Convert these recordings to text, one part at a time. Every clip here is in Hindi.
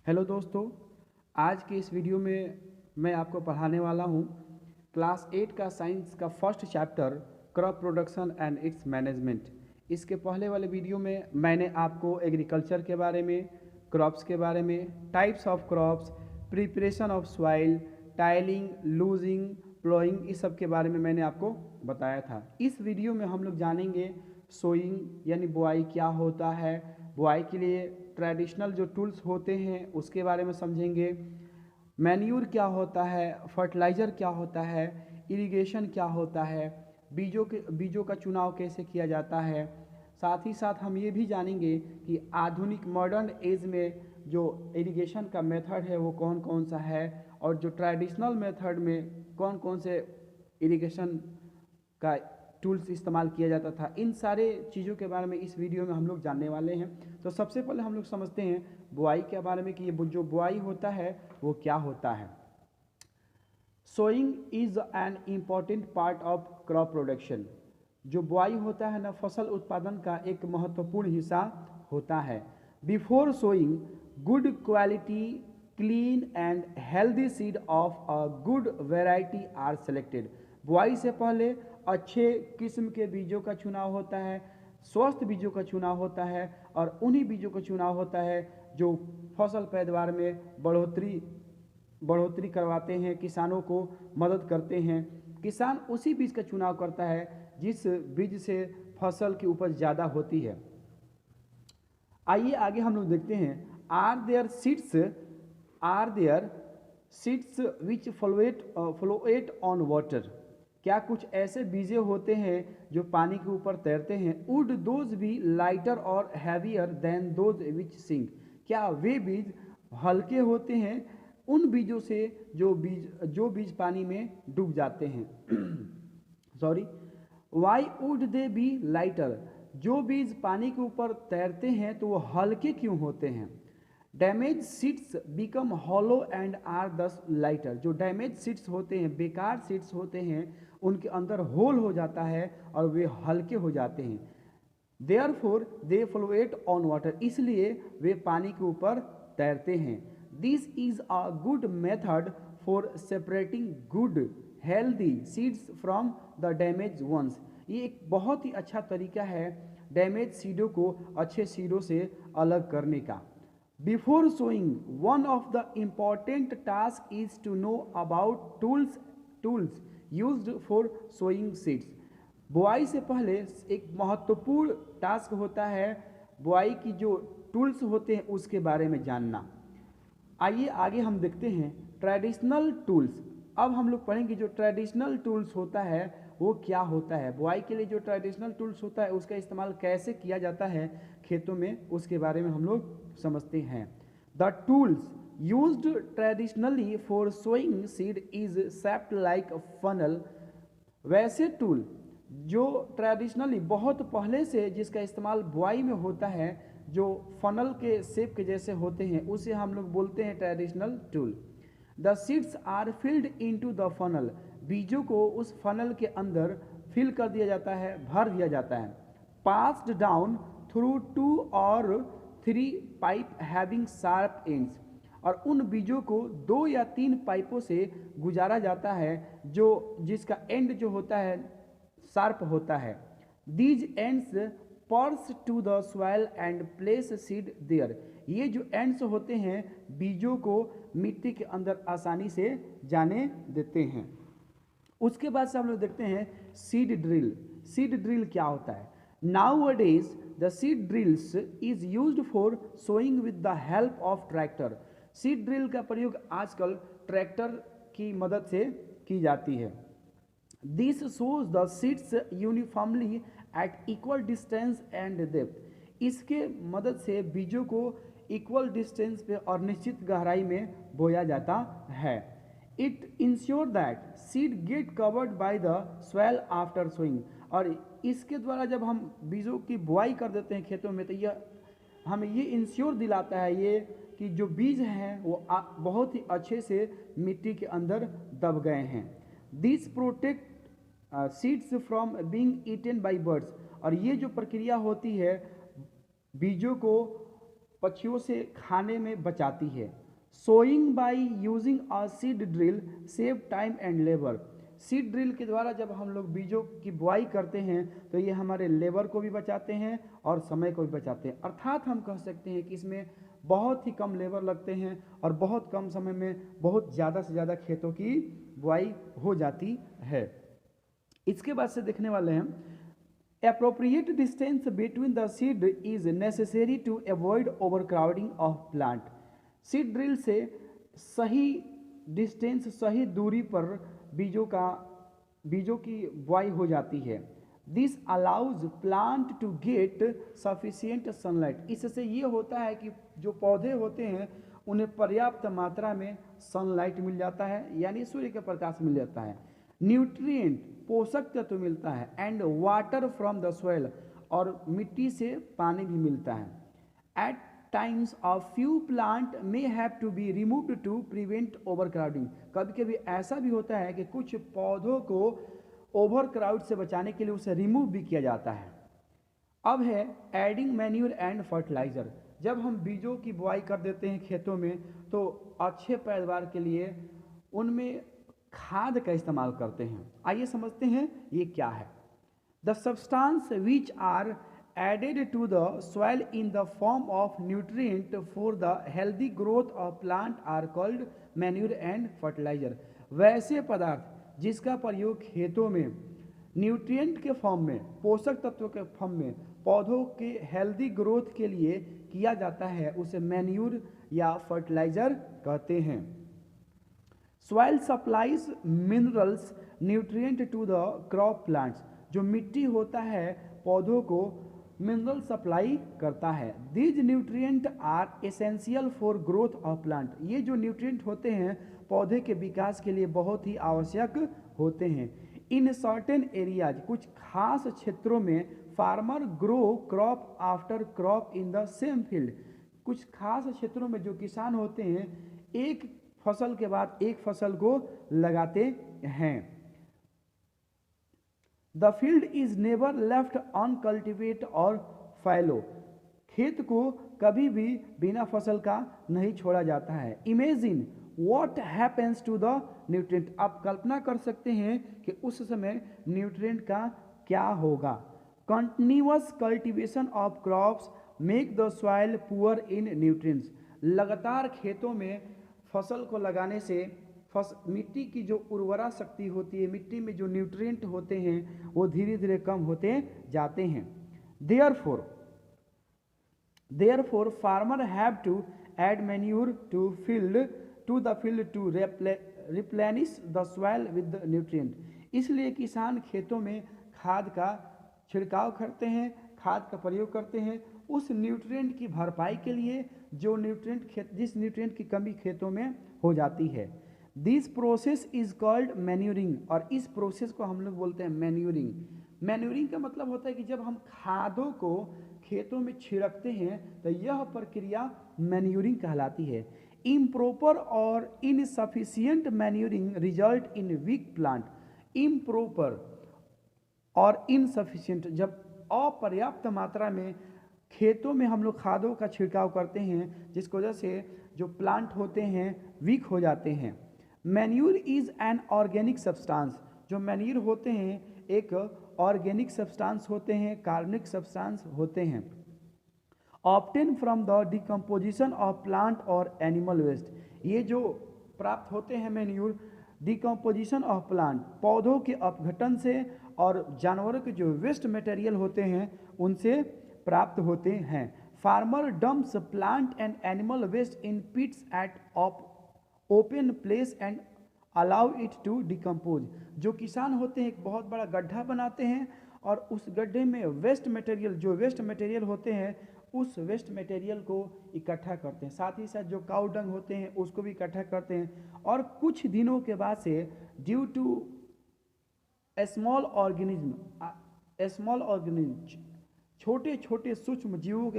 हेलो दोस्तों, आज के इस वीडियो में मैं आपको पढ़ाने वाला हूँ क्लास 8 का साइंस का first chapter crop production and it's management. इसके पहले वाले वीडियो में मैंने आपको एग्रीकल्चर के बारे में, क्रॉप्स के बारे में, types of crops, preparation of soil, tiling, losing, ploughing, इस सब के बारे में मैंने आपको बताया था। इस वीडियो में हम लोग जानेंगे सोइंग यानी बुआई क्या होता है, बुआई के लिए ट्रेडिशनल जो टूल्स होते हैं उसके बारे में समझेंगे, मैन्यूर क्या होता है, फर्टिलाइज़र क्या होता है, इरिगेशन क्या होता है, बीजों का चुनाव कैसे किया जाता है। साथ ही साथ हम ये भी जानेंगे कि आधुनिक मॉडर्न एज में जो इरिगेशन का मेथड है वो कौन कौन सा है, और जो ट्रेडिशनल मेथड में कौन कौन से इरिगेशन का टूल्स इस्तेमाल किया जाता था। इन सारे चीज़ों के बारे में इस वीडियो में हम लोग जानने वाले हैं। तो सबसे पहले हम लोग समझते हैं बुआई के बारे में कि ये जो बुआई होता है वो क्या होता है। Sowing is an important part of crop production. जो बुआई होता है ना, फसल उत्पादन का एक महत्वपूर्ण हिस्सा होता है। Before sowing, good quality, clean and healthy seed of a good variety are selected. बुआई से पहले अच्छे किस्म के बीजों का चुनाव होता है, स्वस्थ बीजों का चुनाव होता है, और उन्हीं बीजों का चुनाव होता है जो फसल पैदावार में बढ़ोतरी करवाते हैं, किसानों को मदद करते हैं। किसान उसी बीज का चुनाव करता है जिस बीज से फसल की उपज ज़्यादा होती है। आइए आगे हम लोग देखते हैं। Are there seeds which float on water. क्या कुछ ऐसे बीजे होते हैं जो पानी के ऊपर तैरते हैं। वुड दोज बी लाइटर और heavier than those which sink. क्या वे बीज हल्के होते हैं उन बीजों से जो बीज पानी में डूब जाते हैं। Sorry, why would they B lighter. जो बीज पानी के ऊपर तैरते हैं तो वो हल्के क्यों होते हैं। Damage seeds become hollow and are thus lighter. जो डैमेज सीड्स होते हैं, बेकार सीड्स होते हैं, उनके अंदर होल हो जाता है और वे हल्के हो जाते हैं। Therefore they float on water. इसलिए वे पानी के ऊपर तैरते हैं। This is a good method for separating good healthy seeds from the damage ones. ये एक बहुत ही अच्छा तरीका है डैमेज सीडों को अच्छे सीडों से अलग करने का। Before sowing, one of the important task is to know about tools used for sowing seeds. बुआई से पहले एक महत्वपूर्ण टास्क होता है बुआई की जो टूल्स होते हैं उसके बारे में जानना। आइए आगे हम देखते हैं ट्रेडिशनल टूल्स। अब हम लोग पढ़ेंगे जो ट्रेडिशनल टूल्स होता है वो क्या होता है। बुआई के लिए जो ट्रेडिशनल टूल्स होता है उसका इस्तेमाल कैसे किया जाता है खेतों में, उसके बारे में हम लोग समझते हैं। The tools used traditionally for sowing seed is shaped like funnel. वैसे टूल जो ट्रेडिशनली बहुत पहले से जिसका इस्तेमाल बुआई में होता है, जो फनल के शेप के जैसे होते हैं, उसे हम लोग बोलते हैं traditional tool. The seeds are filled into the funnel. बीजों को उस फनल के अंदर फिल कर दिया जाता है, भर दिया जाता है। पास्ड डाउन थ्रू 2 और 3 पाइप हैविंग शार्प एंड्स। और उन बीजों को 2 या 3 पाइपों से गुजारा जाता है जो जिसका एंड जो होता है शार्प होता है। These ends pierce to the soil and place seed there. ये जो एंड्स होते हैं बीजों को मिट्टी के अंदर आसानी से जाने देते हैं। उसके बाद से हम लोग देखते हैं सीड ड्रिल। सीड ड्रिल क्या होता है। Nowadays the seed drills is used for sowing with the help of tractor. Seed drill का प्रयोग आजकल ट्रैक्टर की मदद से की जाती है। This shows the seeds uniformly eight equal distance and depth. इसके मदद से बीजों को इक्वल डिस्टेंस पे और निश्चित गहराई में बोया जाता है। It ensure that seed get covered by the soil after sowing. और इसके द्वारा जब हम बीजों की बुआई कर देते हैं खेतों में, तो यह हमें ये इंश्योर दिलाता है ये कि जो बीज हैं वो बहुत ही अच्छे से मिट्टी के अंदर दब गए हैं। This protect seeds from being eaten by birds. और ये जो प्रक्रिया होती है बीजों को पक्षियों से खाने में बचाती है। Sowing by using a seed drill save time and labour. Seed drill के द्वारा जब हम लोग बीजों की बुआई करते हैं तो ये हमारे लेबर को भी बचाते हैं और समय को भी बचाते हैं। अर्थात हम कह सकते हैं कि इसमें बहुत ही कम लेबर लगते हैं और बहुत कम समय में बहुत ज़्यादा से ज़्यादा खेतों की बुआई हो जाती है। इसके बाद से देखने वाले हैं, appropriate distance between the seed is necessary to avoid overcrowding of plant। Seed drill से सही डिस्टेंस, सही दूरी पर बीजों की बुआई हो जाती है। This allows plant to get sufficient sunlight. इससे ये होता है कि जो पौधे होते हैं उन्हें पर्याप्त मात्रा में सनलाइट मिल जाता है, यानी सूर्य का प्रकाश मिल जाता है। न्यूट्रिएंट पोषक तत्व मिलता है, and water from the soil और मिट्टी से पानी भी मिलता है। At times a few plant may have to be removed to prevent overcrowding. कभी कभी ऐसा भी होता है कि कुछ पौधों को ओवरक्राउड से बचाने के लिए उसे रिमूव भी किया जाता है। अब है एडिंग मैन्यूर एंड फर्टिलाइजर। जब हम बीजों की बुआई कर देते हैं खेतों में तो अच्छे पैदावार के लिए उनमें खाद का इस्तेमाल करते हैं। आइए समझते हैं ये क्या है। The substance which are added to the soil in the form of nutrient for the healthy growth of plant are called manure and fertilizer। वैसे पदार्थ जिसका प्रयोग खेतों में न्यूट्रिएंट के फॉर्म में, पोषक तत्व के फॉर्म में पौधों के हेल्दी ग्रोथ के लिए किया जाता है उसे मैन्यूर या फर्टिलाइजर कहते हैं। Soil supplies minerals nutrient to the crop plants. जो मिट्टी होता है पौधों को मिनरल सप्लाई करता है। These nutrient are essential for growth of plant. ये जो न्यूट्रिएंट होते हैं पौधे के विकास के लिए बहुत ही आवश्यक होते हैं। इन सर्टेन एरियाज, कुछ खास क्षेत्रों में farmer grow crop after crop in the same field. कुछ खास क्षेत्रों में जो किसान होते हैं एक फसल के बाद एक फसल को लगाते हैं। The field is never left uncultivate और फैलो। खेत को कभी भी बिना फसल का नहीं छोड़ा जाता है। Imagine what happens to the nutrient. आप कल्पना कर सकते हैं कि उस समय न्यूट्रिएंट का क्या होगा। Continuous cultivation of crops make the soil poor in nutrients. लगातार खेतों में फसल को लगाने से मिट्टी की जो उर्वरा शक्ति होती है, मिट्टी में जो न्यूट्रिएंट होते हैं वो धीरे धीरे कम होते जाते हैं। Therefore farmer have to add manure to the field to replenish the soil with the nutrient. इसलिए किसान खेतों में खाद का छिड़काव करते हैं, खाद का प्रयोग करते हैं उस न्यूट्रिएंट की भरपाई के लिए जिस न्यूट्रिएंट की कमी खेतों में हो जाती है। This process is called manuring. और इस प्रोसेस को हम लोग बोलते हैं मैन्यूरिंग। मैन्यूरिंग का मतलब होता है कि जब हम खादों को खेतों में छिड़कते हैं तो यह प्रक्रिया मैन्यूरिंग कहलाती है। इम्प्रॉपर और insufficient manuring result in weak plant. Improper और इनसफिशिएंट, जब अपर्याप्त मात्रा में खेतों में हम लोग खादों का छिड़काव करते हैं जिसकी वजह से जो प्लांट होते हैं वीक हो जाते हैं। Manure is an organic substance. जो मैन्यूर होते हैं एक ऑर्गेनिक सब्सटेंस होते हैं, कार्बनिक सब्सटेंस होते हैं। Obtain from the decomposition of plant और एनिमल वेस्ट। ये जो प्राप्त होते हैं मैन्यूर डिकम्पोजिशन ऑफ प्लांट, पौधों के अपघटन से और जानवरों के जो वेस्ट मटेरियल होते हैं उनसे प्राप्त होते हैं। Farmer dumps plant and animal waste in pits at open place and allow it to decompose. जो किसान होते हैं एक बहुत बड़ा गड्ढा बनाते हैं और उस गड्ढे में वेस्ट मटेरियल होते हैं उस वेस्ट मटेरियल को इकट्ठा करते हैं। साथ ही साथ जो काऊ डंग होते हैं उसको भी इकट्ठा करते हैं और कुछ दिनों के बाद से ड्यू टू स्मॉल ऑर्गेनिज्म छोटे छोटे सूक्ष्म जीवों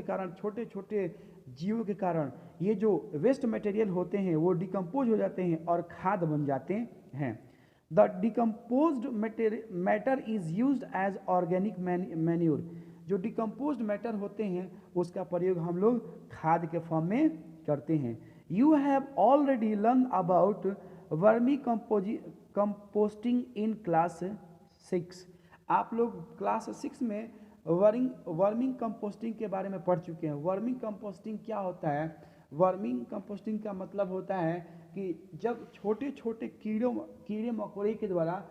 के कारण ये जो वेस्ट मटेरियल होते हैं वो डिकम्पोज हो जाते हैं और खाद बन जाते हैं। The decomposed matter is used as organic manure. जो डिकम्पोज्ड मैटर होते हैं उसका प्रयोग हम लोग खाद के फॉर्म में करते हैं। You have already learn about vermi composting in class 6। आप लोग क्लास 6 में वर्मिंग कंपोस्टिंग के बारे में पढ़ चुके हैं। वर्मिंग कंपोस्टिंग क्या होता है? वर्मिंग कंपोस्टिंग का मतलब होता है कि जब छोटे छोटे कीड़े मकोड़े के द्वारा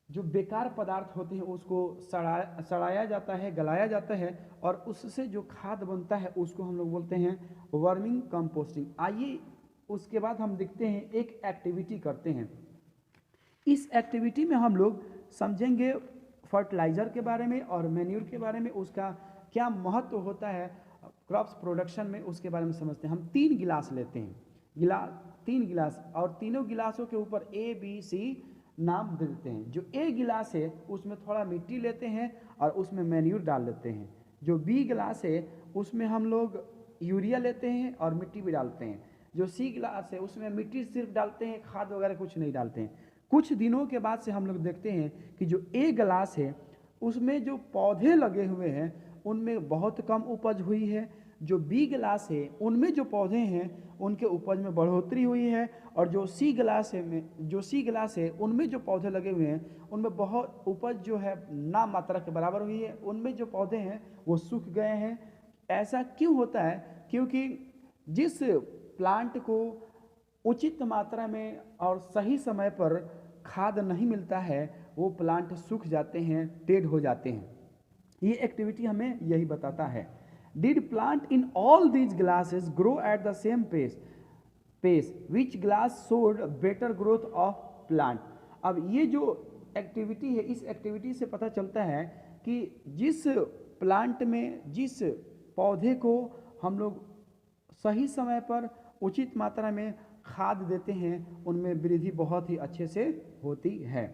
जो बेकार पदार्थ होते हैं उसको सड़ाया जाता है, गलाया जाता है और उससे जो खाद बनता है उसको हम लोग बोलते हैं वर्मिंग कंपोस्टिंग। आइए उसके बाद हम देखते हैं, एक एक्टिविटी करते हैं। इस एक्टिविटी में हम लोग समझेंगे फर्टिलाइज़र के बारे में और मैन्यूर के बारे में, उसका क्या महत्व होता है क्रॉप्स प्रोडक्शन में, उसके बारे में समझते हैं। हम 3 गिलास लेते हैं, 3 गिलास, और तीनों गिलासों के ऊपर ABC नाम दे देते हैं। जो A गिलास है उसमें थोड़ा मिट्टी लेते हैं और उसमें मैन्यूर डाल देते हैं। जो B गिलास है उसमें हम लोग यूरिया लेते हैं और मिट्टी भी डालते हैं। जो C गिलास है उसमें मिट्टी सिर्फ डालते हैं, खाद वगैरह कुछ नहीं डालते हैं। कुछ दिनों के बाद से हम लोग देखते हैं कि जो A गिलास है उसमें जो पौधे लगे हुए हैं उनमें बहुत कम उपज हुई है। जो B गिलास है उनमें जो पौधे हैं उनके उपज में बढ़ोतरी हुई है। और जो C गिलास है उनमें जो पौधे लगे हुए हैं उनमें बहुत उपज जो है ना मात्रा के बराबर हुई है। उनमें जो पौधे हैं वो सूख गए हैं। ऐसा क्यों होता है? क्योंकि जिस प्लांट को उचित मात्रा में और सही समय पर खाद नहीं मिलता है वो प्लांट सूख जाते हैं, डेड हो जाते हैं। ये एक्टिविटी हमें यही बताता है। Did plant in all these glasses grow at the same pace? Which glass showed better growth of plant? अब ये जो एक्टिविटी है, इस एक्टिविटी से पता चलता है कि जिस प्लांट में जिस पौधे को हम लोग सही समय पर उचित मात्रा में खाद देते हैं उनमें वृद्धि बहुत ही अच्छे से होती है।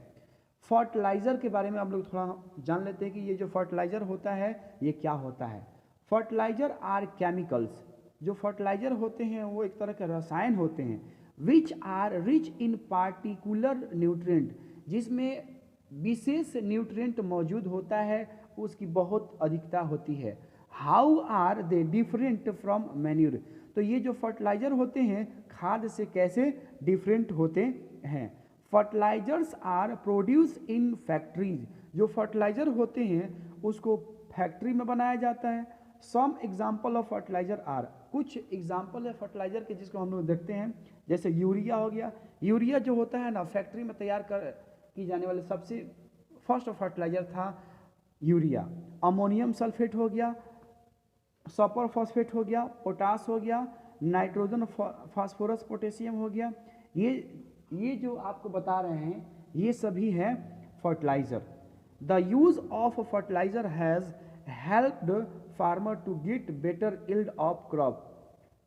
फर्टिलाइज़र के बारे में हम लोग थोड़ा जान लेते हैं कि ये जो फर्टिलाइज़र होता है ये क्या होता है। Fertiliser are chemicals. जो फर्टिलाइज़र होते हैं वो एक तरह के रसायन होते हैं which are rich in particular nutrient, जिसमें विशेष न्यूट्रिएंट मौजूद होता है, उसकी बहुत अधिकता होती है। How are they different from manure? तो ये जो फर्टिलाइज़र होते हैं खाद से कैसे डिफरेंट होते हैं? Fertilisers are produce in factories. जो फर्टिलाइज़र होते हैं उसको फैक्ट्री में बनाया जाता है। Some example of fertiliser are, कुछ एग्जाम्पल है फर्टिलाइज़र के जिसको हम लोग देखते हैं, जैसे यूरिया हो गया। यूरिया जो होता है ना, फैक्ट्री में तैयार की जाने वाले सबसे फर्स्ट फर्टिलाइज़र था यूरिया। अमोनियम सल्फेट हो गया, सुपर फॉस्फेट हो गया, पोटास हो गया, नाइट्रोजन फास्फोरस पोटेशियम हो गया। ये जो आपको बता रहे हैं ये सभी है fertiliser. The use of fertiliser has helped farmer to get better yield of crop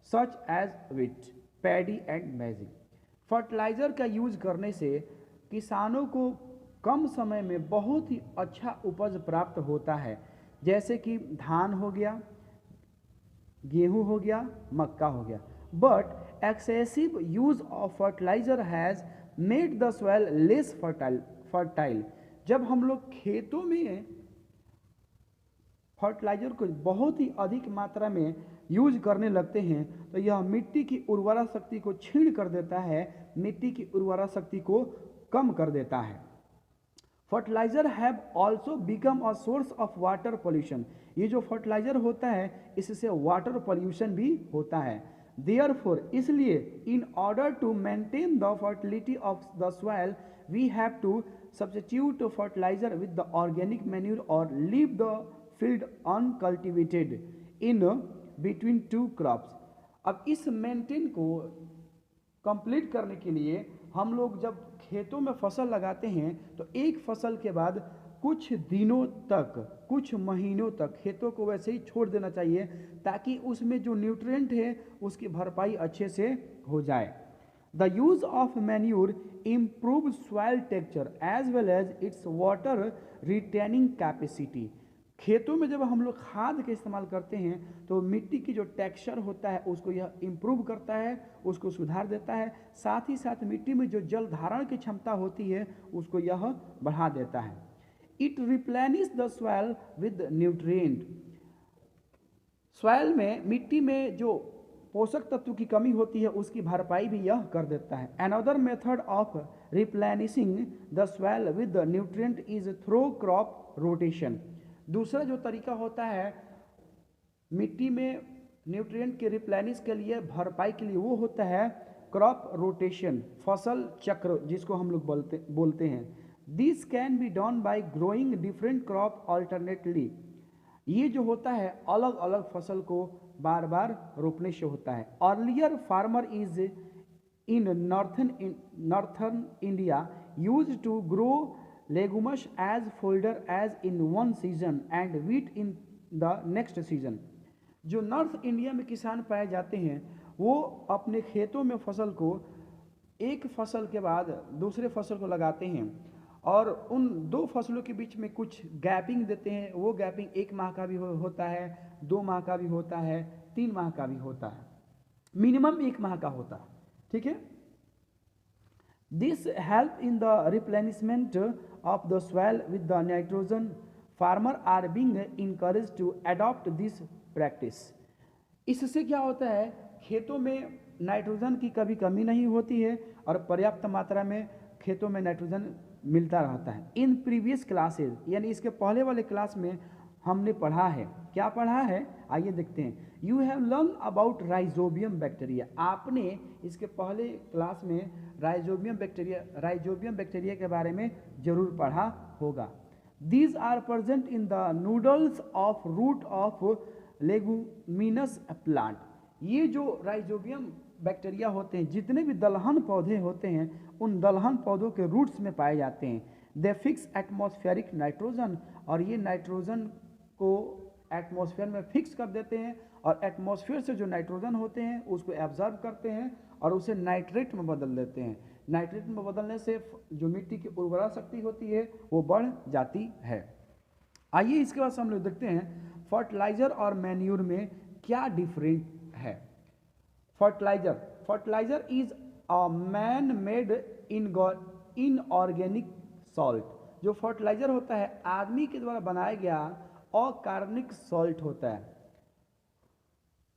such as wheat, paddy and maize. Fertiliser का यूज करने से किसानों को कम समय में बहुत ही अच्छा उपज प्राप्त होता है, जैसे कि धान हो गया, गेहूं हो गया, मक्का हो गया। But excessive use of fertiliser has made the soil less fertile. जब हम लोग खेतों में फर्टिलाइजर को बहुत ही अधिक मात्रा में यूज करने लगते हैं तो यह मिट्टी की उर्वरा शक्ति को छीन कर देता है, मिट्टी की उर्वरा शक्ति को कम कर देता है। Fertiliser have also become a source of water pollution. ये जो फर्टिलाइजर होता है इससे वाटर पोल्यूशन भी होता है। देयरफॉर, इसलिए in order to maintain the fertility of the soil we have to substitute fertiliser with the organic manure और leave the field uncultivated in between two crops. अब इस मेंटेन को कंप्लीट करने के लिए हम लोग जब खेतों में फसल लगाते हैं तो एक फसल के बाद कुछ दिनों तक, कुछ महीनों तक खेतों को वैसे ही छोड़ देना चाहिए ताकि उसमें जो न्यूट्रिएंट है उसकी भरपाई अच्छे से हो जाए। The use of manure improve soil texture as well as its water retaining capacity. खेतों में जब हम लोग खाद का इस्तेमाल करते हैं तो मिट्टी की जो टेक्सचर होता है उसको यह इम्प्रूव करता है, उसको सुधार देता है। साथ ही साथ मिट्टी में जो जल धारण की क्षमता होती है उसको यह बढ़ा देता है। It replenish the soil with nutrient. Soil में, मिट्टी में जो पोषक तत्व की कमी होती है उसकी भरपाई भी यह कर देता है। Another method of replenishing the soil with the nutrient is through crop rotation. दूसरा जो तरीका होता है मिट्टी में न्यूट्रिएंट के रिप्लेनिश के लिए, भरपाई के लिए, वो होता है क्रॉप रोटेशन, फसल चक्र जिसको हम लोग बोलते हैं। This can be done by growing different crop alternately. ये जो होता है अलग अलग फसल को बार बार रोपने से होता है। Earlier farmer is in northern India use to grow legumes as folder as in one season and wheat in the next season. जो नॉर्थ इंडिया में किसान पाए जाते हैं वो अपने खेतों में फसल को एक फसल के बाद दूसरे फसल को लगाते हैं और उन दो फसलों के बीच में कुछ गैपिंग देते हैं। वो गैपिंग 1 माह का भी होता है, 2 माह का भी होता है, 3 माह का भी होता है, मिनिमम 1 माह का होता है। ठीक है। This help in the replenishment of the soil with the nitrogen. Farmer are being encourage to adopt this practice. इससे क्या होता है, खेतों में नाइट्रोजन की कभी कमी नहीं होती है और पर्याप्त मात्रा में खेतों में नाइट्रोजन मिलता रहता है। इन प्रीवियस क्लासेज, यानी इसके पहले वाले क्लास में हमने पढ़ा है, क्या पढ़ा है आइए देखते हैं। You have learn about rhizobium bacteria. आपने इसके पहले क्लास में राइजोबियम बैक्टीरिया के बारे में जरूर पढ़ा होगा। These are present in the nodules of root of leguminous plant. ये जो राइजोबियम बैक्टीरिया होते हैं, जितने भी दलहन पौधे होते हैं, उन दलहन पौधों के रूट्स में पाए जाते हैं। दे फिक्स एटमॉस्फेरिक नाइट्रोजन, और ये नाइट्रोजन को एटमॉस्फेयर में फिक्स कर देते हैं और एटमॉस्फेयर से जो नाइट्रोजन होते हैं उसको एब्जॉर्ब करते हैं और उसे नाइट्रेट में बदल देते हैं। नाइट्रेट में बदलने से जो मिट्टी की उर्वरा शक्ति होती है वो बढ़ जाती है। आइए इसके बाद हम लोग देखते हैं फर्टिलाइजर और मैन्यूर में क्या डिफरेंट है। Fertiliser is a man made inorganic salt. जो फर्टिलाइजर होता है आदमी के द्वारा बनाया गया अकार्बनिक सॉल्ट होता है।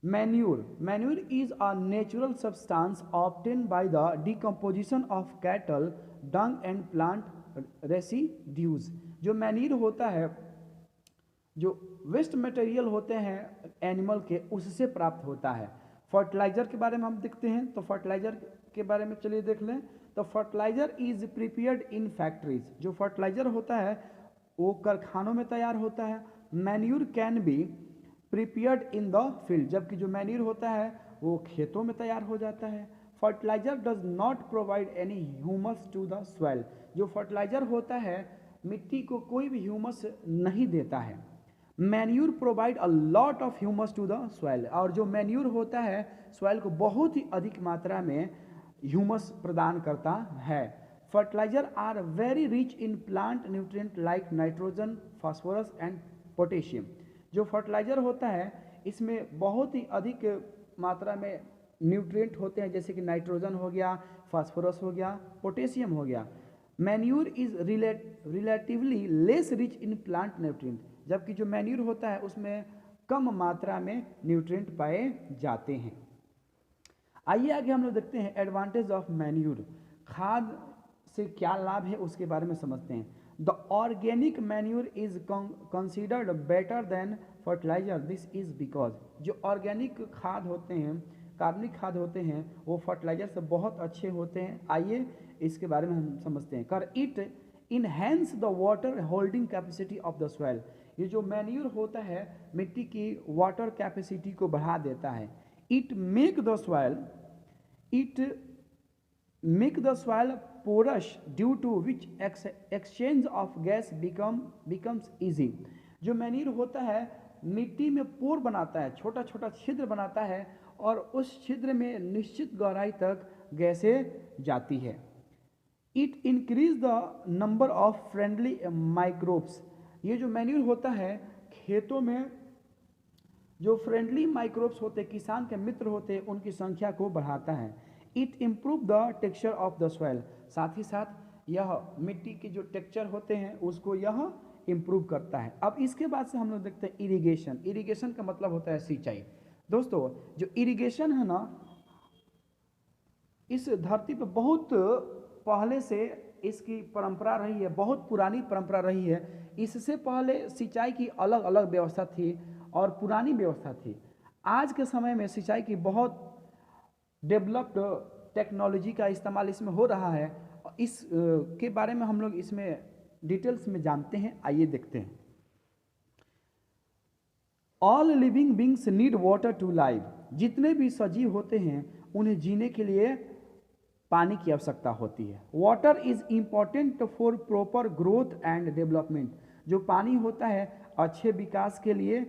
Manure is a natural substance obtain by the decomposition of cattle Dang and plant residues. जो मैन्यूर होता है, जो वेस्ट मटेरियल होते हैं एनिमल के, उससे प्राप्त होता है। फर्टिलाइजर के बारे में हम देखते हैं, तो फर्टिलाइजर के बारे में चलिए देख लें। तो fertiliser is prepared in factories. जो फर्टिलाइजर होता है वो कारखानों में तैयार होता है। Manure can be prepared in the field, जबकि जो मैन्यूर होता है वो खेतों में तैयार हो जाता है। Fertiliser does not provide any humus to the soil. जो फर्टिलाइजर होता है मिट्टी को कोई भी ह्यूमस नहीं देता है। Manure provide a lot of humus to the soil, और जो मैन्यूर होता है सॉइल को बहुत ही अधिक मात्रा में ह्यूमस प्रदान करता है। Fertiliser are very rich in plant nutrient like nitrogen, phosphorus and potassium. जो फर्टिलाइजर होता है इसमें बहुत ही अधिक मात्रा में न्यूट्रिएंट होते हैं, जैसे कि नाइट्रोजन हो गया, फास्फोरस हो गया, पोटेशियम हो गया। Manure is relatively less rich in plant nutrient, जबकि जो मैन्यूर होता है उसमें कम मात्रा में न्यूट्रिएंट पाए जाते हैं। आइए आगे हम लोग देखते हैं एडवांटेज ऑफ मैन्यूर। खाद से क्या लाभ है उसके बारे में समझते हैं। The organic manure is considered better than fertiliser. This is because जो ऑर्गेनिक खाद होते हैं, कार्बनिक खाद होते हैं, वो फर्टिलाइजर से बहुत अच्छे होते हैं। आइए इसके बारे में हम समझते हैं। कर it enhance the water holding capacity of the soil. ये जो मैन्यूर होता है मिट्टी की वाटर कैपेसिटी को बढ़ा देता है। It make the soil porous due to which exchange of gas becomes easy। जो मैन्यूर होता है मिट्टी में पोर बनाता है, छोटा छोटा छिद्र बनाता है और उस छिद्र में निश्चित गहराई तक गैसें जाती है। It increase the number of friendly microbes. ये जो मैन्यूर होता है खेतों में जो फ्रेंडली माइक्रोब्स होते हैं, किसान के मित्र होते हैं, उनकी संख्या को बढ़ाता है। It improve the texture of the soil. साथ ही साथ यह मिट्टी के जो टेक्सचर होते हैं उसको यह इम्प्रूव करता है। अब इसके बाद से हम लोग देखते हैं इरिगेशन। इरिगेशन का मतलब होता है सिंचाई। दोस्तों जो इरिगेशन है ना, इस धरती पर बहुत पहले से इसकी परंपरा रही है, बहुत पुरानी परंपरा रही है। इससे पहले सिंचाई की अलग अलग व्यवस्था थी और पुरानी व्यवस्था थी। आज के समय में सिंचाई की बहुत डेवलप्ड टेक्नोलॉजी का इस्तेमाल इसमें हो रहा है। इस के बारे में हम लोग इसमें डिटेल्स में जानते हैं। आइए देखते हैं। All living beings need water to live. जितने भी सजीव होते हैं उन्हें जीने के लिए पानी की आवश्यकता होती है। Water is important for proper growth and development. जो पानी होता है अच्छे विकास के लिए,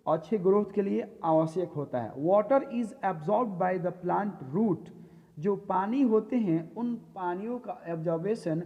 अच्छे ग्रोथ के लिए आवश्यक होता है। Water is absorbed by the plant root. जो पानी होते हैं उन पानियों का एब्जॉर्बेशन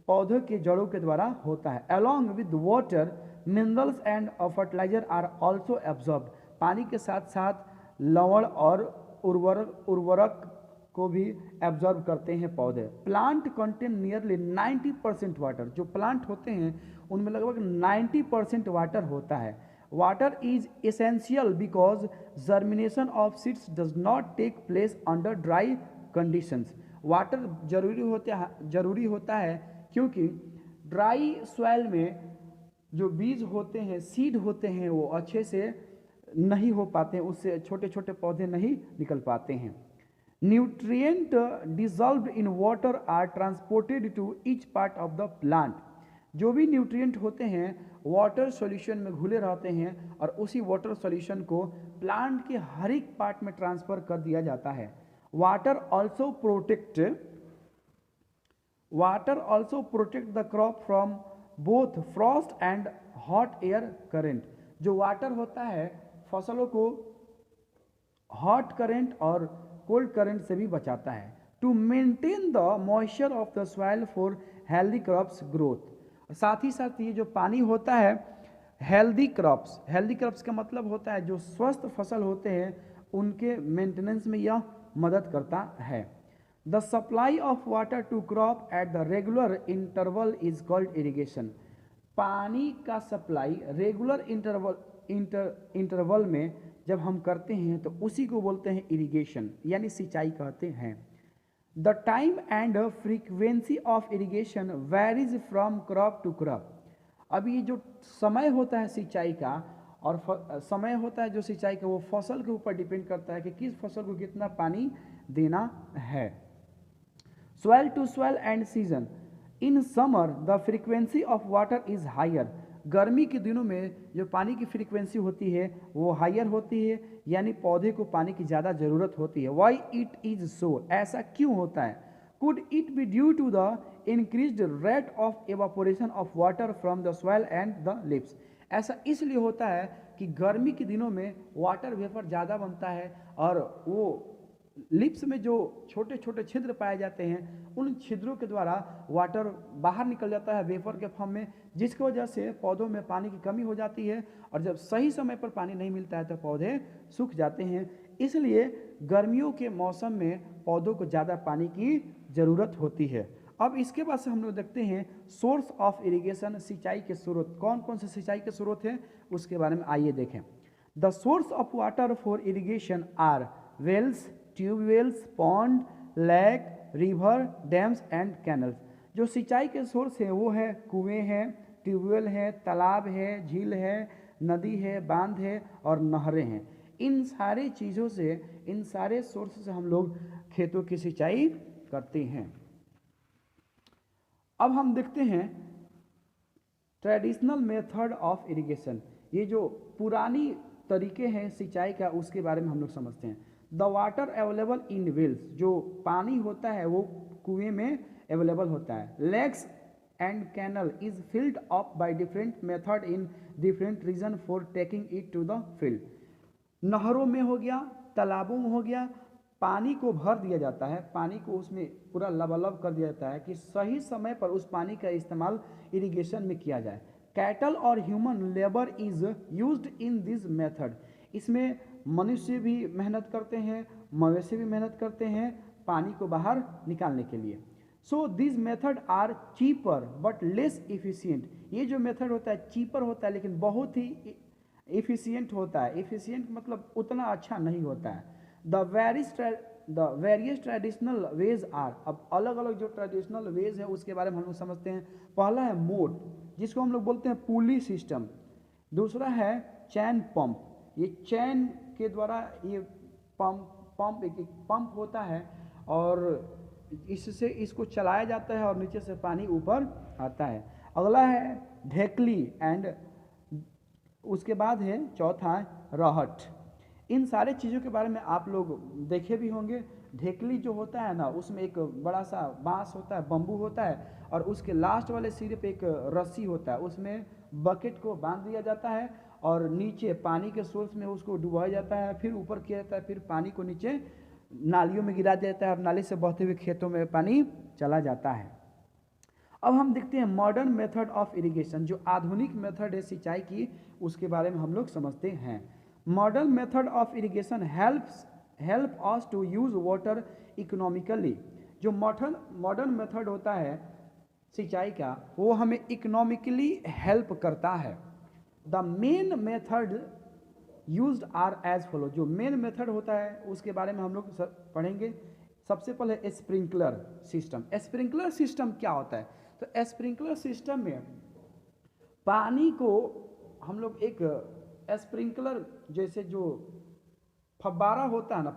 पौधों के जड़ों के द्वारा होता है। Along with water minerals and fertiliser are also absorbed. पानी के साथ साथ लवण और उर्वरक को भी एब्जॉर्ब करते हैं पौधे। Plant contain nearly 90% water. जो प्लांट होते हैं उनमें लगभग 90% वाटर होता है। Water is essential because germination of seeds does not take place under dry conditions. Water जरूरी होता है क्योंकि ड्राई सॉइल में जो बीज होते हैं, सीड होते हैं, वो अच्छे से नहीं हो पाते हैं, उससे छोटे छोटे पौधे नहीं निकल पाते हैं। Nutrient dissolved in water are transported to each part of the plant. जो भी न्यूट्रिएंट होते हैं वाटर सॉल्यूशन में घुले रहते हैं और उसी वाटर सॉल्यूशन को प्लांट के हर एक पार्ट में ट्रांसफर कर दिया जाता है। Water also protect the crop from both frost and hot air current. जो वाटर होता है फसलों को हॉट करंट और कोल्ड करंट से भी बचाता है। To maintain the moisture of the soil for healthy crops growth. साथ ही साथ ये जो पानी होता है हेल्दी क्रॉप्स का मतलब होता है जो स्वस्थ फसल होते हैं उनके मेंटेनेंस में यह मदद करता है। The supply of water to crop at the regular interval is called irrigation. पानी का सप्लाई रेगुलर इंटरवल में जब हम करते हैं तो उसी को बोलते हैं इरिगेशन, यानी सिंचाई कहते हैं। The time and frequency of irrigation varies from crop to crop. अब ये जो समय होता है सिंचाई का और समय होता है जो सिंचाई का, वो फसल के ऊपर डिपेंड करता है कि किस फसल को कितना पानी देना है। Soil to soil and season. In summer the frequency of water is higher. गर्मी के दिनों में जो पानी की फ्रीक्वेंसी होती है वो हायर होती है, यानी पौधे को पानी की ज़्यादा ज़रूरत होती है। वाई इट इज सो, ऐसा क्यों होता है? Could it be due to the increased rate of evaporation of water from the soil and the leaves. ऐसा इसलिए होता है कि गर्मी के दिनों में वाटर वेपर ज़्यादा बनता है और वो लिप्स में जो छोटे छोटे छिद्र पाए जाते हैं उन छिद्रों के द्वारा वाटर बाहर निकल जाता है वेपर के फॉर्म में, जिसकी वजह से पौधों में पानी की कमी हो जाती है और जब सही समय पर पानी नहीं मिलता है तो पौधे सूख जाते हैं। इसलिए गर्मियों के मौसम में पौधों को ज़्यादा पानी की ज़रूरत होती है। अब इसके बाद से हम लोग देखते हैं सोर्स ऑफ इरिगेशन। सिंचाई के स्रोत कौन कौन से सिंचाई के स्रोत हैं उसके बारे में आइए देखें। The source of water for irrigation are wells, tubewells, pond, lake, river, dams and canals. जो सिंचाई के सोर्स हैं वो है कुएं हैं, ट्यूबवेल है, तालाब है, झील है, नदी है, बांध है और नहरें हैं। इन सारे चीज़ों से, इन सारे सोर्स से हम लोग खेतों की सिंचाई करते हैं। अब हम देखते हैं ट्रेडिशनल मेथड ऑफ इरिगेशन। ये जो पुरानी तरीके हैं सिंचाई का उसके बारे में हम लोग समझते हैं। The water available in wells. जो पानी होता है वो कुएं में अवेलेबल होता है। Lakes and canal is filled up by different method in different region for taking it to the field. नहरों में हो गया, तालाबों में हो गया, पानी को भर दिया जाता है, पानी को उसमें पूरा लबालब कर दिया जाता है कि सही समय पर उस पानी का इस्तेमाल इरिगेशन में किया जाए। कैटल और human labour is used in this method. इसमें मनुष्य भी मेहनत करते हैं, मवेशी भी मेहनत करते हैं पानी को बाहर निकालने के लिए। So this method are cheaper but less efficient. ये जो मेथड होता है चीपर होता है लेकिन बहुत ही इफिशियंट होता है। इफिशियंट मतलब उतना अच्छा नहीं होता है। The various traditional ways are, अब अलग अलग जो ट्रेडिशनल वेज है उसके बारे में हम लोग समझते हैं। पहला है मोड, जिसको हम लोग बोलते हैं पुली सिस्टम। दूसरा है चैन पंप, ये चैन के द्वारा ये पंप एक पंप होता है और इससे इसको चलाया जाता है और नीचे से पानी ऊपर आता है। अगला है ढेकली एंड उसके बाद है चौथा रहट। इन सारे चीज़ों के बारे में आप लोग देखे भी होंगे। ढेकली जो होता है ना, उसमें एक बड़ा सा बांस होता है, बम्बू होता है और उसके लास्ट वाले सिरे पे एक रस्सी होता है, उसमें बकेट को बांध दिया जाता है और नीचे पानी के सोर्स में उसको डुबाया जाता है, फिर ऊपर किया जाता है, फिर पानी को नीचे नालियों में गिरा दिया जाता है और नाली से बहते हुए खेतों में पानी चला जाता है। अब हम देखते हैं मॉडर्न मेथड ऑफ इरिगेशन, जो आधुनिक मेथड है सिंचाई की, उसके बारे में हम लोग समझते हैं। Modern method of irrigation help us to use water economically. जो मॉडर्न मेथड होता है सिंचाई का, वो हमें इकोनॉमिकली हेल्प करता है। The main method used are as follow. जो मेन मेथड होता है उसके बारे में हम लोग पढ़ेंगे। सबसे पहले स्प्रिंकलर सिस्टम। स्प्रिंकलर सिस्टम क्या होता है? तो स्प्रिंकलर सिस्टम में पानी को हम लोग एक स्प्रिंकलर जैसे जो फव्वारा होता है ना,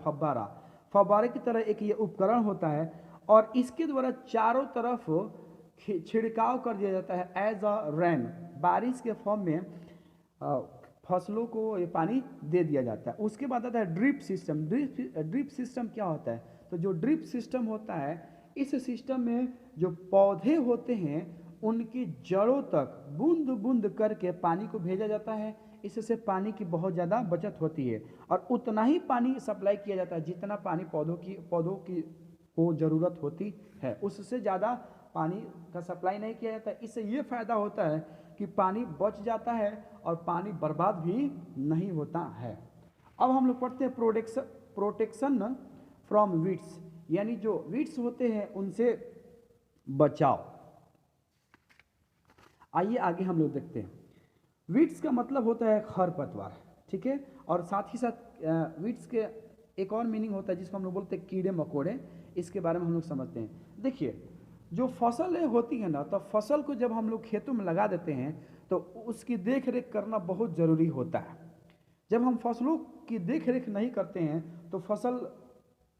फव्वारे की तरह एक ये उपकरण होता है और इसके द्वारा चारों तरफ छिड़काव कर दिया जाता है एज अ रेन। बारिश के फॉर्म में फसलों को ये पानी दे दिया जाता है। उसके बाद आता है ड्रिप सिस्टम। ड्रिप सिस्टम क्या होता है? तो जो ड्रिप सिस्टम होता है, इस सिस्टम में जो पौधे होते हैं उनकी जड़ों तक बूंद बूंद करके पानी को भेजा जाता है। इससे पानी की बहुत ज़्यादा बचत होती है और उतना ही पानी सप्लाई किया जाता है जितना पानी पौधों की को ज़रूरत होती है, उससे ज़्यादा पानी का सप्लाई नहीं किया जाता है। इससे ये फ़ायदा होता है कि पानी बच जाता है और पानी बर्बाद भी नहीं होता है। अब हम लोग पढ़ते हैं प्रोटेक्शन फ्रॉम वीड्स, यानी जो वीड्स होते हैं उनसे बचाव। आइए आगे हम लोग देखते हैं। वीड्स का मतलब होता है खरपतवार, ठीक है, और साथ ही साथ वीड्स के एक और मीनिंग होता है जिसको हम लोग बोलते हैं कीड़े मकोड़े। इसके बारे में हम लोग समझते हैं। देखिए, जो फसल होती है ना, तो फसल को जब हम लोग खेतों में लगा देते हैं तो उसकी देख रेख करना बहुत ज़रूरी होता है। जब हम फसलों की देख रेख नहीं करते हैं तो फसल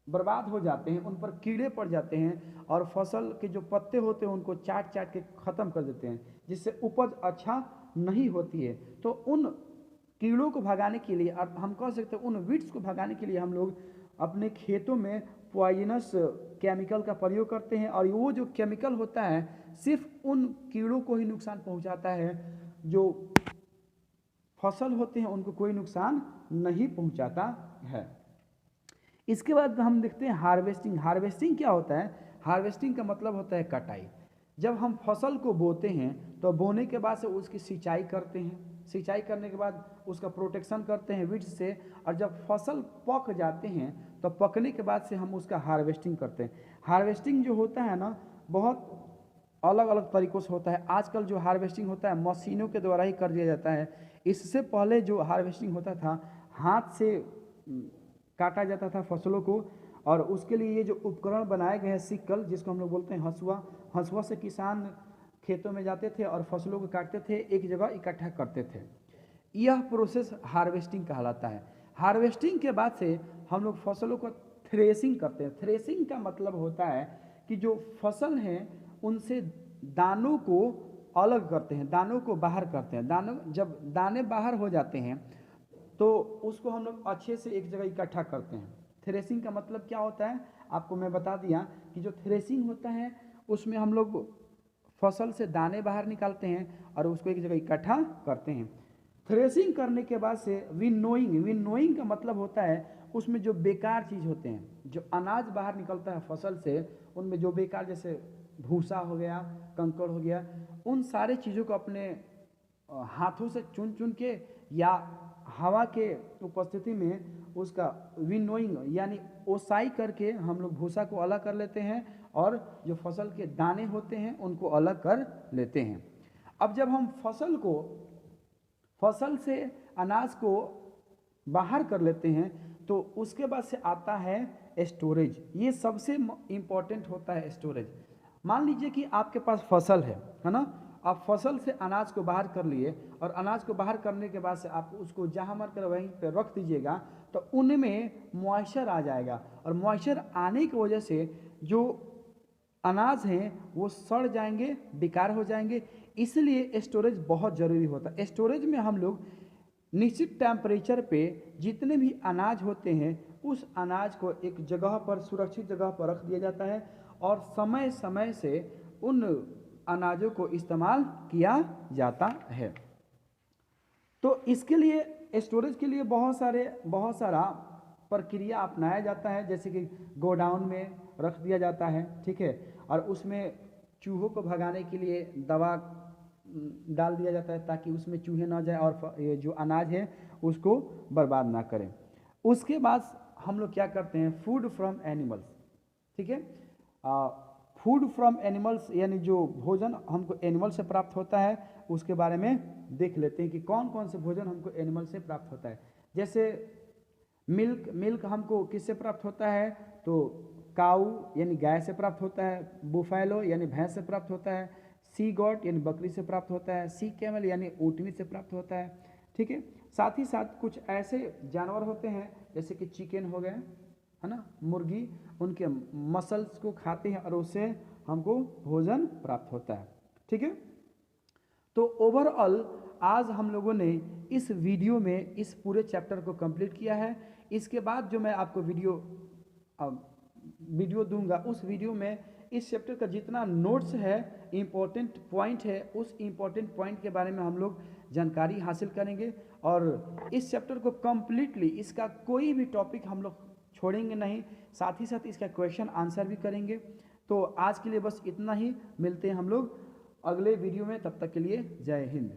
बर्बाद हो जाते हैं, उन पर कीड़े पड़ जाते हैं और फसल के जो पत्ते होते हैं उनको चाट चाट के ख़त्म कर देते हैं, जिससे उपज अच्छा नहीं होती है। तो उन कीड़ों को भगाने के लिए, और हम कह सकते हैं उन वीड्स को भगाने के लिए, हम लोग अपने खेतों में पॉइजनस केमिकल का प्रयोग करते हैं और वो जो केमिकल होता है सिर्फ उन कीड़ों को ही नुकसान पहुंचाता है, जो फसल होते हैं उनको कोई नुकसान नहीं पहुंचाता है। इसके बाद हम देखते हैं हार्वेस्टिंग। हार्वेस्टिंग क्या होता है? हार्वेस्टिंग का मतलब होता है कटाई। जब हम फसल को बोते हैं तो बोने के बाद से उसकी सिंचाई करते हैं, सिंचाई करने के बाद उसका प्रोटेक्शन करते हैं वीड्स से, और जब फसल पक जाते हैं तो पकने के बाद से हम उसका हार्वेस्टिंग करते हैं। हार्वेस्टिंग जो होता है ना, बहुत अलग अलग तरीक़ों से होता है। आजकल जो हार्वेस्टिंग होता है मशीनों के द्वारा ही कर दिया जाता है। इससे पहले जो हार्वेस्टिंग होता था, हाथ से काटा जाता था फसलों को, और उसके लिए ये जो उपकरण बनाए गए हैं सिक्कल, जिसको हम लोग बोलते हैं हंसुआ, हंसुआ से किसान खेतों में जाते थे और फसलों को काटते थे, एक जगह इकट्ठा करते थे। यह प्रोसेस हार्वेस्टिंग कहलाता है। हार्वेस्टिंग के बाद से हम लोग फसलों को थ्रेसिंग करते हैं। थ्रेसिंग का मतलब होता है कि जो फसल है उनसे दानों को अलग करते हैं, दानों को बाहर करते हैं। जब दाने बाहर हो जाते हैं तो उसको हम लोग अच्छे से एक जगह इकट्ठा करते हैं। थ्रेसिंग का मतलब क्या होता है आपको मैं बता दिया कि जो थ्रेसिंग होता है उसमें हम लोग फसल से दाने बाहर निकालते हैं और उसको एक जगह इकट्ठा करते हैं। थ्रेसिंग करने के बाद से विनोइंग का मतलब होता है उसमें जो बेकार चीज़ होते हैं, जो अनाज बाहर निकलता है फसल से, उनमें जो बेकार, जैसे भूसा हो गया, कंकड़ हो गया, उन सारे चीज़ों को अपने हाथों से चुन चुन के या हवा के उपस्थिति में उसका विनोइंग यानी ओसाई करके हम लोग भूसा को अलग कर लेते हैं और जो फसल के दाने होते हैं उनको अलग कर लेते हैं। अब जब हम फसल से अनाज को बाहर कर लेते हैं तो उसके बाद से आता है स्टोरेज। ये सबसे इम्पोर्टेंट होता है स्टोरेज। मान लीजिए कि आपके पास फसल है ना, आप फसल से अनाज को बाहर कर लिए और अनाज को बाहर करने के बाद से आप उसको जहाँ मर कर वहीं पर रख दीजिएगा तो उनमें मॉइस्चर आ जाएगा और मॉइस्चर आने की वजह से जो अनाज हैं वो सड़ जाएंगे, बेकार हो जाएंगे। इसलिए स्टोरेज बहुत ज़रूरी होता है। स्टोरेज में हम लोग निश्चित टेम्परेचर पे जितने भी अनाज होते हैं उस अनाज को एक जगह पर, सुरक्षित जगह पर रख दिया जाता है और समय समय से उन अनाजों को इस्तेमाल किया जाता है। तो इसके लिए स्टोरेज के लिए बहुत सारा प्रक्रिया अपनाया जाता है, जैसे कि गोडाउन में रख दिया जाता है, ठीक है, और उसमें चूहों को भगाने के लिए दवा डाल दिया जाता है ताकि उसमें चूहे ना जाए और ये जो अनाज है उसको बर्बाद ना करें। उसके बाद हम लोग क्या करते हैं, फूड फ्रॉम एनिमल्स, ठीक है। फूड फ्रॉम एनिमल्स यानी जो भोजन हमको एनिमल से प्राप्त होता है उसके बारे में देख लेते हैं कि कौन कौन से भोजन हमको एनिमल से प्राप्त होता है। जैसे मिल्क हमको किससे प्राप्त होता है, तो काऊ यानी गाय से प्राप्त होता है, बुफैलो यानी भैंस से प्राप्त होता है, सी गॉट यानी बकरी से प्राप्त होता है, सी कैमल यानी ऊँटनी से प्राप्त होता है, ठीक है। साथ ही साथ कुछ ऐसे जानवर होते हैं जैसे कि चिकन हो गए, है ना, मुर्गी, उनके मसल्स को खाते हैं और उससे हमको भोजन प्राप्त होता है, ठीक है। तो ओवरऑल आज हम लोगों ने इस वीडियो में इस पूरे चैप्टर को कंप्लीट किया है। इसके बाद जो मैं आपको वीडियो दूंगा उस वीडियो में इस चैप्टर का जितना नोट्स है, इम्पोर्टेंट पॉइंट है, उस इम्पोर्टेंट पॉइंट के बारे में हम लोग जानकारी हासिल करेंगे और इस चैप्टर को कम्प्लीटली, इसका कोई भी टॉपिक हम लोग छोड़ेंगे नहीं, साथ ही साथ इसका क्वेश्चन आंसर भी करेंगे। तो आज के लिए बस इतना ही, मिलते हैं हम लोग अगले वीडियो में, तब तक के लिए जय हिंद।